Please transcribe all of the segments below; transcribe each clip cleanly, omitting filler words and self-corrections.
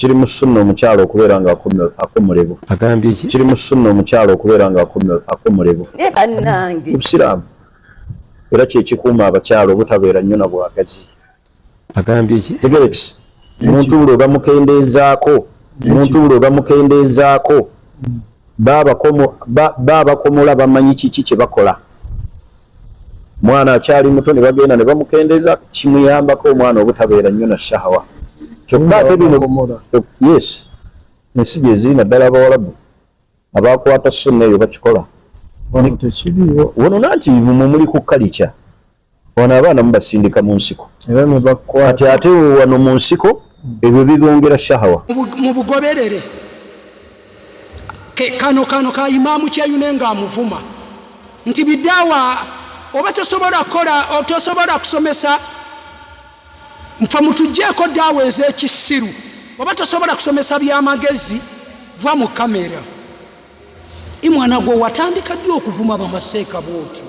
kiri mu sunna omukyalo okubeera nga akomolebwa. Agambye ki? Kiri mu sunna omukyalo okubeera nga akomolebwa. Bannange. Obusiraamu era kyekikuuma abakyalo obutabeera nnyo na bwagazi. Agambye ki? Tegerekisi omuntu buli bamukendeezaako baabakomola bamanyi kiki kye bakola. Mwana akyali muto ne bagenda ne bamukendeeza kimuyambako omwana obutabeera nnyo na shahawa. Kyokka ate bino yes ensi gye ziri naddala abawalabu abakwata sunna eyo bakikola. Wano nanti muli ku kalica wano abaana mubasindika mu nsiko kati ate wano mu nsiko ebyo bibongera shahawa. Mu bugoberere kano ka Imaamu Kyeyune nga amuvuma nti bidawa oba tosobola kusomesa mfa mutujjeeko daawa ez'ekisiru oba tosobola kusomesa byamagezi va mu kamera. Imwana gwo watandika ddi okuvuma bamaseeka bwotyo?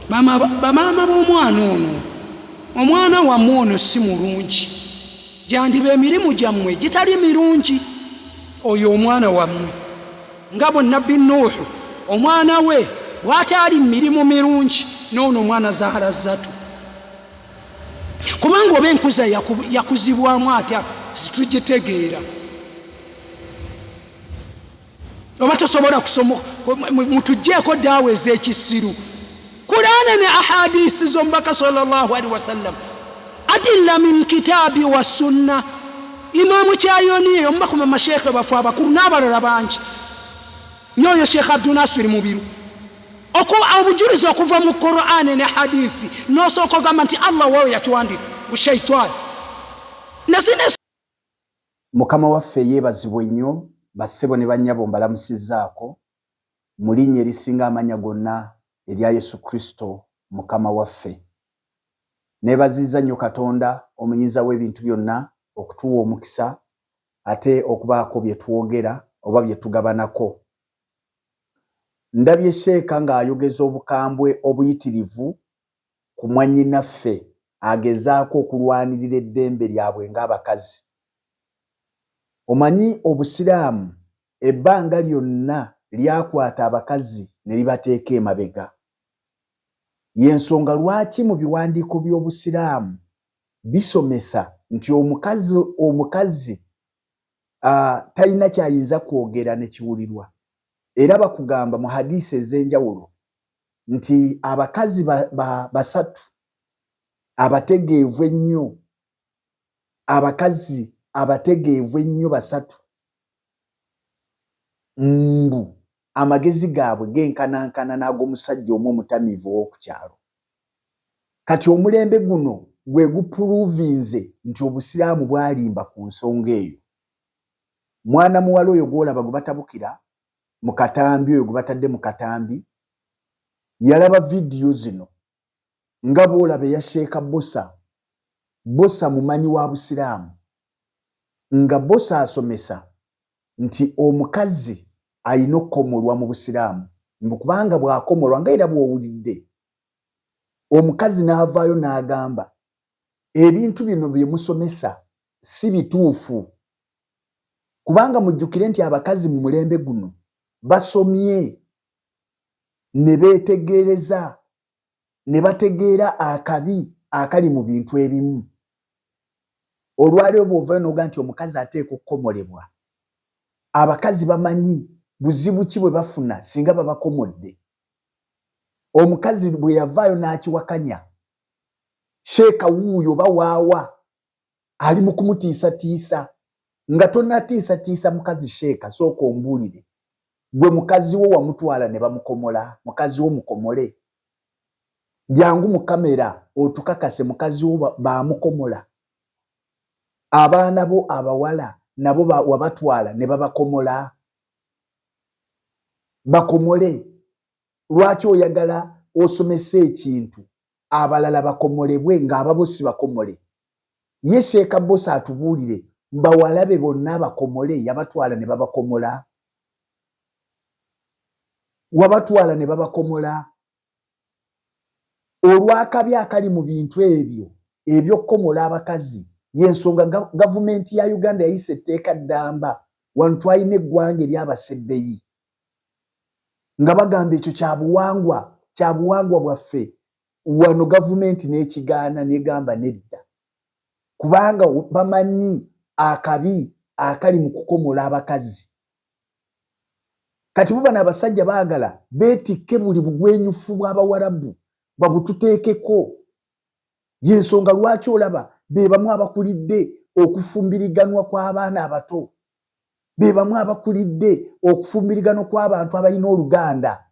Bamaama b'omwana ono, omwana wammwe ono si mulungi, gyandiba emirimu gyammwe gitali mirungi. Oyo omwana wammwe nga bonnabbi Nuuhu omwana we bw'ataali mirimu mirungi n'ono omwana Zaharazatu. Kubanga oba enkuza yakuzibwamu atya situgitegeera. Oba tosobola kusoma mutujjeeko daawa ez'ekisiru. Qur'ana ne ahadisi z'omubaka sallallahu alaihi wasallam adilla min kitaabi wa sunna. Imaamu Kyeyune omubaka mu masheekhe bafu abakulu n'abalala bangi nyoyo Sheikh Abdul Nasir Mubiru obujulizi okuva mu Qur'ana ne hadisi n'osooka ogamba nti Allah wawe yakiwandika bushaitani. Mukama waffe yeebazibwe nnyo bassebo ne bannyabo mbalamusizzaako mu linnya erisinga amanya gonna erya Yesu Kristo Mukama waffe. Neebazizza nnyo Katonda omuyinza w'ebintu byonna okutuwa omukisa ate okubaako bye twogera oba bye tugabanako. Ndabye Sheeka ng'ayogeza obukambwe obuyitirivu ku mwannyinaffe agezaako okulwanirira eddembe lyabwe ng'abakazi. Omanyi Obusiraamu ebbanga lyonna lyakwata abakazi ne libateeka emabega. Y'ensonga lwaki mu biwandiiko by'Obusiraamu bisomesa nti omukazi talina kyayinza kwogera ne kiwulirwa. Era bakugamba mu hadisi ez'enjawulo nti abakazi basatu abategeevu ennyo, abakazi abategeevu ennyo basatu mbu amagezi gaabwe genkanankana n'ag'omusajja omu omutamiivu ow'oku kyalo. Kati omulembe guno gwe gupuluvinze nti Obusiraamu bwalimba ku nsonga eyo. Mwana muwala oyo gw'olaba gwe batabukira mu katambi, oyo gwe batadde mu katambi, yalaba vidiyo zino nga bw'olaba eya Sheeka Bosa mumanyi wa Busiraamu, nga Bosa asomesa nti omukazi alina okukomolwa mu Busiraamu, kubanga bw'akomolwa nga era bw'owulidde omukazi n'avaayo n'agamba ebintu bino bye musomesa si bituufu, kubanga mujjukire nti abakazi mu mulembe guno basomye ne beetegereza ne bategeera akabi akali mu bintu ebimu. Olwaleero bw'ovaayo n'oga nti omukazi ateekwa okukomolebwa, abakazi bamanyi buzibu ki bwe bafuna singa babakomodde. Omukazi bwe yavaayo n'akiwakanya, Sheeka wuuyo bawaawa ali mu kumutiisatiisa, nga tonnatiisatiisa mukazi Sheeka sooka ombuulire gwe mukazi wo wamutwala ne bamukomola, mukazi wo mukomole. Jangu mu kamera otukakase mukazi wo baamukomola. Abaana bo abawala nabo wabatwala ne babakomola. Bakomole. Lwaki oyagala osomesa ekintu abalala bakomolebwe ng'ababo si bakomole? Ye Sheeka Bosa atubuulire bawalabe bonna bakomole, yabatwala ne babakomola. Wabatwala ne babakomola. Olw'akabi akali mu bintu ebyo eby'okukomola abakazi yensonga gavumenti ya Uganda yayise etteeka ddamba wano twalina eggwanga ery'abasebbeyi nga bagamba ekyo kyabuwangwa bwaffe wano gavumenti n'ekigaana negamba nedda kubanga bamanyi akabi akali mu kukomola abakazi. Kati bubana abasajja baagala beetikke buli bugwenyufu bw'Abawarabu babututeekeko. Yensonga lwaki olaba be bamu abakulidde okufumbiriganwa kw'abaana abato, be bamu abakulidde okufumbiriganwa kw'abantu abalina oluganda.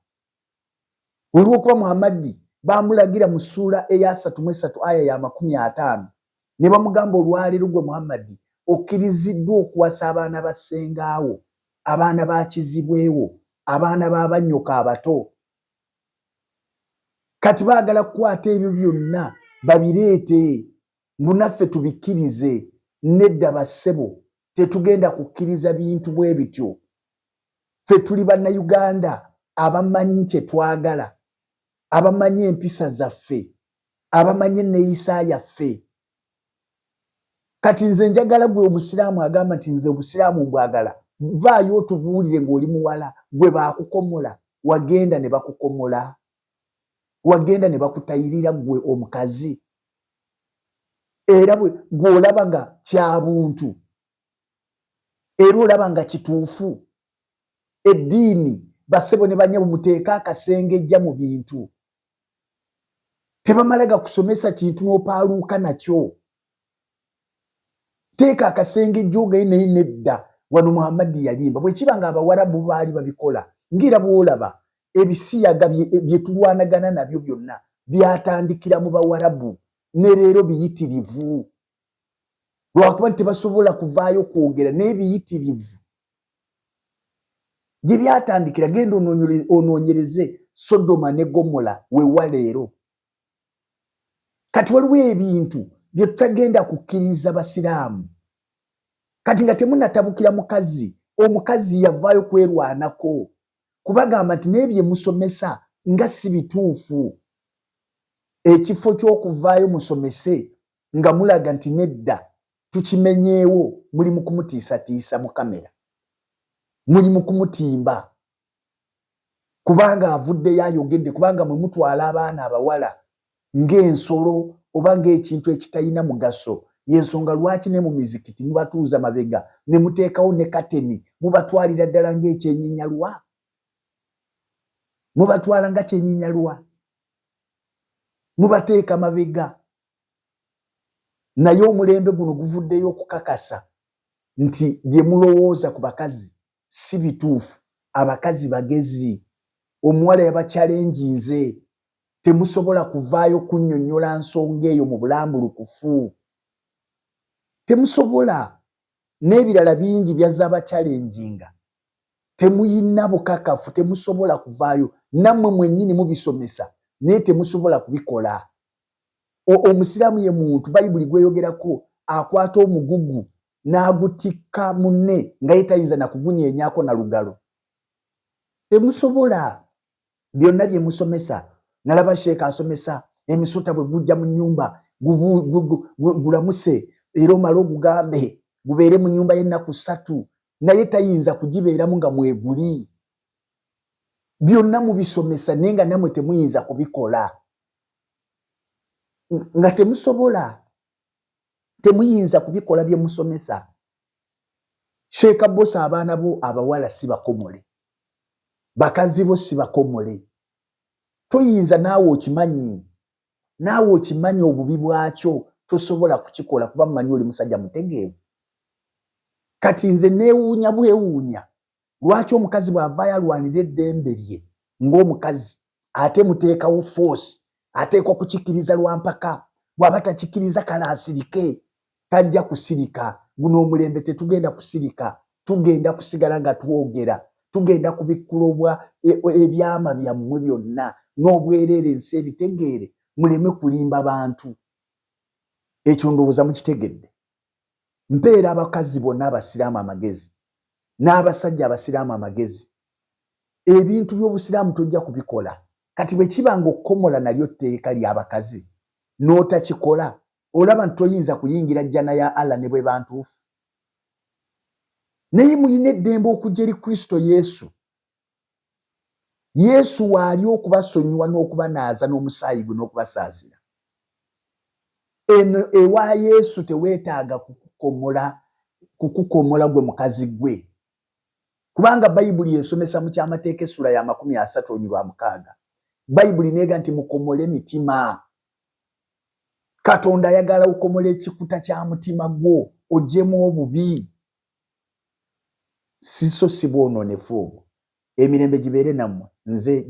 Olw'okuba Muhammadi bamulagira mu ssuula eya 33 aya ya 50 ne bamugamba olwaleero gwe Muhammadi okkiriziddwa okuwasa abaana bassengaawo, abaana ba kizibwewo, abaana b'abannyoka abato. Kati baagala kukwata ebyo byonna babireete munaffe tubikkirize. Nedda bassebo, tetugenda kukkiriza bintu bwe bityo. Ffe tuli bannayuganda abamanyi kye twagala, abamanyi empisa zaffe, abamanyi enneeyisa yaffe. Kati nze njagala gwe Omusiraamu agamba nti nze Obusiraamu mbwagala, vaayo otubuulire ng'oli muwala gwe baakukomola, wagenda ne bakukomola, wagenda ne bakutayirira gwe omukazi. Era gw'olaba nga kya buntu, era olaba nga kituufu. Eddiini bassebo ne banyabo muteeka akasengejja mu bintu. Tebamalaga kusomesa kintu n'opaaluuka nakyo. Teeka akasengejja ogaye naye nedda wano Muhammadi yalimba. Bwe kiba nga Abawarabu baali babikola ng'era bw'olaba ebisiyaga bye tulwanagana nabyo byonna byatandikira mu Bawarabu ne leero biyitirivu. Lwakuba tebasobola kuvaayo kwogera n'ebiyitirivu gye byatandikira. Genda onoonyereze Sodoma ne Gomora wewa leero. Kati waliwo ebintu bye tutagenda kukkiriza Basiraamu. Kati nga temunatabukira mukazi, omukazi yavaayo kwerwanako kubagamba nti n'ebye musomesa nga si bituufu. Ekifo ky'okuvaayo musomese nga mulaga nti nedda tukimenyeewo, muli mu kumutiisatiisa mu kamera, muli mu kumutimba kubanga avuddeyo ayogedde, kubanga mwe mutwala abaana abawala ng'ensolo oba ng'ekintu ekitalina mugaso. Yensonga lwaki ne mu mizikiti mubatuuza mabega ne muteekawo ne kateni, mubatwalira ddala ng'ekyenyinyalwa, mubatwala nga kyenyinyalwa, mubateeka mabega. Naye omulembe guno guvuddeyo okukakasa nti bye mulowooza ku bakazi si bituufu. Abakazi bagezi, omuwala yabakyalenjinze, temusobola kuvaayo kunnyonnyola nsonga eyo mu bulambulukufu, temusobola. N'ebirala bingi byazza abakyalenjinga, temuyina bukakafu, temusobola kuvaayo. Nammwe mwennyini mubisomesa naye temusobola kubikola. Omusiraamu ye muntu, Bayibuli gweyogerako akwata omugugu n'agutikka munne nga ye tayinza na kugunyeenyaako na lugalo. Temusobola. Byonna bye musomesa, nalaba sheeka asomesa emisota bwe gujja mu nnyumba gulamuse era omale ogugambe gubeere mu nnyumba y'ennaku 3, naye tayinza kugibeeramu nga mweguli. Byonna mubisomesa naye nga nammwe temuyinza kubikola. Nga temusobola, temuyinza kubikola bye musomesa. Sheeka Bosa abaana bo abawala si bakomole, bakazi bo si bakomole. Toyinza naawe okimanyi obubi bwakyo, tosobola kukikola kuba mumanyi oli musajja mutegeevu. Kati nze neewuunya bwewuunya lwaki omukazi bw'avaayo alwanira eddembe lye ng'omukazi ate muteekawo force, ateekwa kukikkiriza lwampaka. Bw'aba takikkiriza kale asirike, tajja kusirika. Guno omulembe tetugenda kusirika, tugenda kusigala nga twogera, tugenda kubikkulobwa ebyama byammwe byonna n'obwereere ensi ebitegeere, muleme kulimba bantu. Ekyo ndowooza mukitegedde. Mpeera abakazi bonna Abasiraamu amagezi n'abasajja Abasiraamu amagezi. Ebintu by'Obusiraamu tojja kubikola. Kati bwe kiba nga okkomola nalyo tteeka ly'abakazi n'otakikola, olaba ntoyinza kuyingira jjana ya Allah ne bwe bantuufu naye muyina eddembe okujja eri Kristo Yesu. Yesu waali okubasonyiwa n'okubanaaza n'omusaayi gwe n'okubasaasira. Eno ewa Yesu teweetaaga kukukomola gwe mukazi gwe, kubanga Bayibuli esomesa mu kyamateeka essula ya 30:6. Bayibuli neega nti mukomole mitima. Katonda ayagala okomole ekikuta kya mutima gwo ogyemu obubi. Siso si bwonoonefu obwo. Emirembe gibeere nammwe. Nze